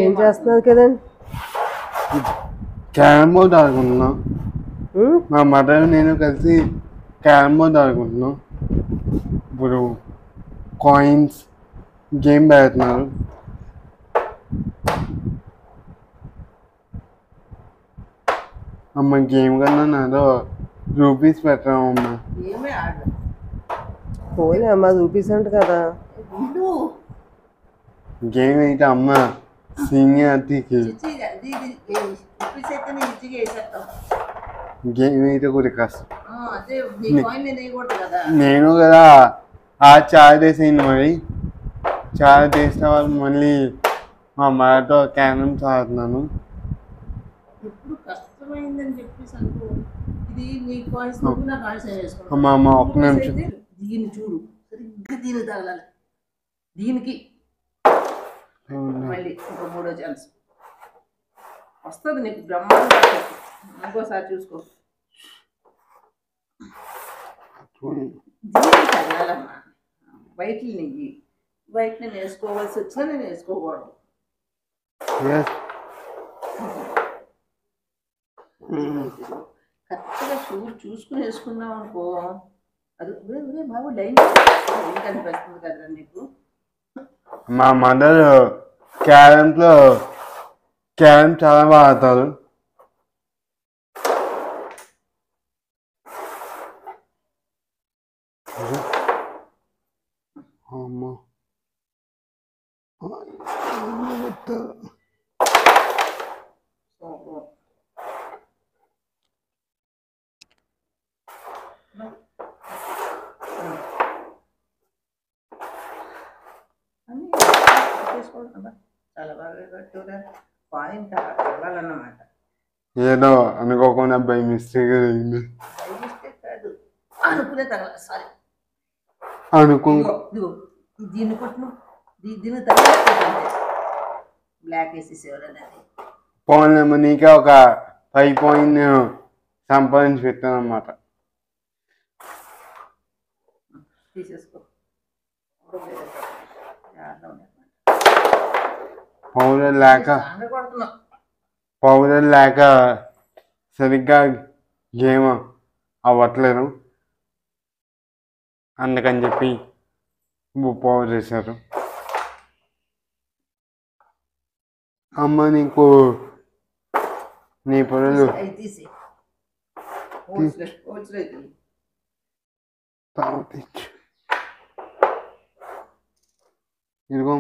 ఏం చేస్తున్నారు కదండి? క్యారమ్ బోర్డ్ ఆడుకుంటున్నాం. మా మదర్ నేను కలిసి క్యారమ్ బోర్డ్ ఆడుకుంటున్నాం. ఇప్పుడు కాయిన్స్ గేమ్ పెడుతున్నారు. అమ్మ గేమ్ కన్నా నాదో రూపీస్ పెట్టాము అమ్మ. పోలే అమ్మ రూపీస్ అంట కదా. గేమ్ అయితే అమ్మ సీనియారిటీకి గేమ్ అయితే కూడా కష్టం. నేను కదా చాలా డేస్ అయింది. మరి చాలా డేస్ తర్వాత మళ్ళీ మా అమ్మతో క్యారమ్స్ ఆడుతున్నాను. అమ్మ అమ్మ ఒక్క నిమిషం. దీన్ని చూడు సరిగ్గా దీనికి తగలాలి. దీనికి మళ్ళీ ఇంకో మూడో ఛాన్స్ వస్తుంది నీకు బ్రహ్మాండంగా. ఇంకోసారి చూసుకో. దీనికి తగలాలమ్మా. బయటని నెయ్యి బయటని వేసుకోవాల్సి వచ్చినా నేను వేసుకోకూడదు. కరెక్ట్గా చూసుకుని వేసుకున్నావు అనుకో. అది బాబు లైన్ కనిపిస్తుంది కదా నీకు. మా మదర్ క్యారమ్ చాలా బాగా ఆడతారు. అమ్మా చాలా బాగా కట్టురా. పాయింట్ తగలాలన్నమాట. ఏదో అనుకోకుండా బై మిస్టేక్ అయింది. బై మిస్టేక్ కాదు, అనుకునే తగల. సారీ దీన్ని కొట్టు. దీన్ని తగల బ్లాక్ వేసేసేవారని. పోన్లేమో నీకే ఒక 5 పాయింట్ సంపాదించి పెట్టాను అన్నమాట. తీసేసుకో. పౌడర్ లేక సరిగ్గా గేమ్ అవ్వట్లేదు. అందుకని చెప్పి పౌడర్ చేశారు. అమ్మ నీకు నీ పొరలు ఇదిగో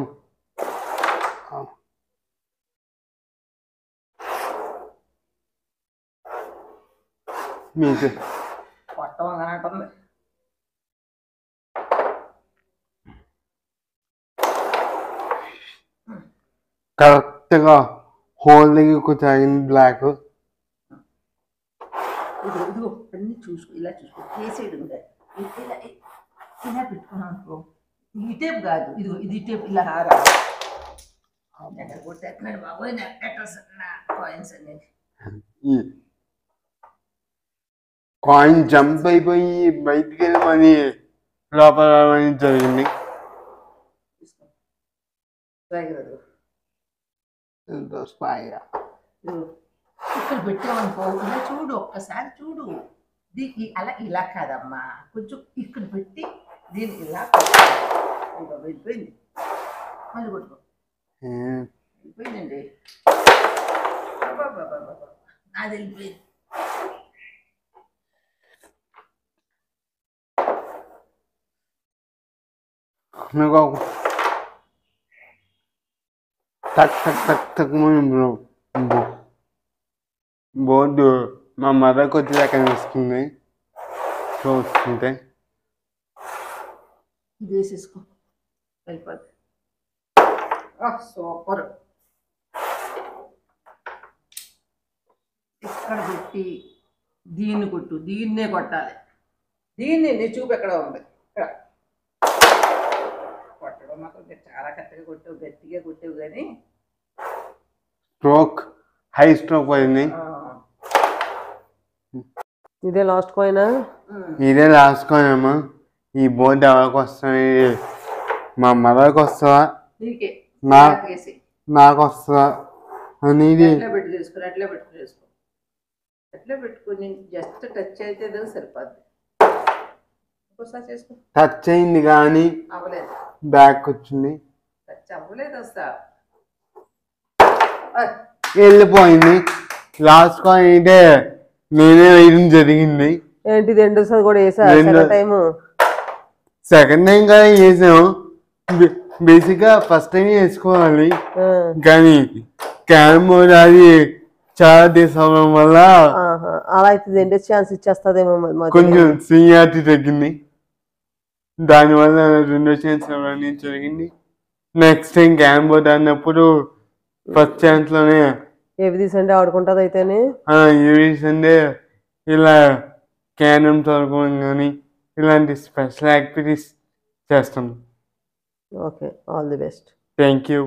మీకు కొట్టమంటుంది. కరెక్ట్గా హోల్ దగ్గర కొంచెం అయింది బ్లాక్. ఇదిగో అన్ని చూసుకో. ఇలా చూసుకో. కేసేడు ఇలా ఇలా పెట్టుకున్నాం అనుకో. ఈ టేప్ కాదు, ఇదిగో ఇది టేప్ ఇలా హారా. ఎక్కడ కొట్టేస్తున్నాడు బాబోయ్ కాయిన్స్ అనేది. కాయిన్ జంప్ అయిపోయి బయటికి వెళ్ళి మనీ లోపల జరిగింది. ఇక్కడ పెట్టామనుకో. ఇలా చూడు, ఒక్కసారి చూడు. అలా ఇలా కాదమ్మా, కొంచెం ఇక్కడ పెట్టి దీన్ని ఇలా వెళ్ళిపోయింది. మళ్ళీ కొట్టుకో. వెళ్ళిపోయిందండి. అది వెళ్ళిపోయింది. బోర్డు మా మదర్కి వచ్చేదా కనిపిస్తుంది. చూస్తుంటే ఇది వేసేసుకో. వెళ్ళిపోద్ది. సూపర్. ఇక్కడ పెట్టి దీన్ని కొట్టు. దీన్నే కొట్టాలి. దీన్ని నీ చూపు ఎక్కడ ఉంది. కొట్టడం మాత్రం చాలా కరెక్ట్గా కొట్టావు, గట్టిగా కొట్టావు. కానీ స్ట్రోక్ హై స్ట్రోక్ పోయింది. ఇదే లాస్ట్ కాయినా? ఇదే లాస్ట్ కాయిన్ అమ్మా. ఈ బోర్డు ఎవరికి వస్తుంది? మా మదర్కి వస్తుందా? నాకు వస్తుందా అనేది అట్లా పెట్టి చేసుకో, అట్లా పెట్టుకుని చేసుకో, అట్లా పెట్టుకుని జస్ట్ టచ్ అయితే సరిపోద్ది. ఇంకోసారి చేసుకో. టచ్ అయింది కానీ అవ్వలేదు, బ్యాక్ వచ్చింది, టచ్ అవ్వలేదు వస్తా. వెళ్ళిపోయింది. లాస్ట్ కాయిన్ అయితే నేనే వేయడం జరిగింది. ఏంటి రెండోసారి కూడా వేసా టైము? సెకండ్ టైం కదా వేసాం. బేసిక్గా ఫస్ట్ టైం వేసుకోవాలి కానీ క్యారమ్ బోర్డ్ అది చాలా డేస్ అవ్వడం వల్ల అలా అయితే రెండో ఛాన్స్ ఇచ్చేస్తుందేమో. కొంచెం సీనియారిటీ తగ్గింది, దానివల్ల రెండో ఛాన్స్ ఇవ్వడం జరిగింది. నెక్స్ట్ టైం క్యారమ్ బోర్డ్ ఆడినప్పుడు ఫస్ట్ ఛాన్స్ లోనే ఏవి తీసంటే ఆడుకుంటుంది అయితేనే అంటే ఇలా క్యారమ్ చదువుకోవడం కానీ ఇలాంటి స్పెషల్ యాక్టివిటీస్ చేస్తాం. Okay, all the best. Thank you.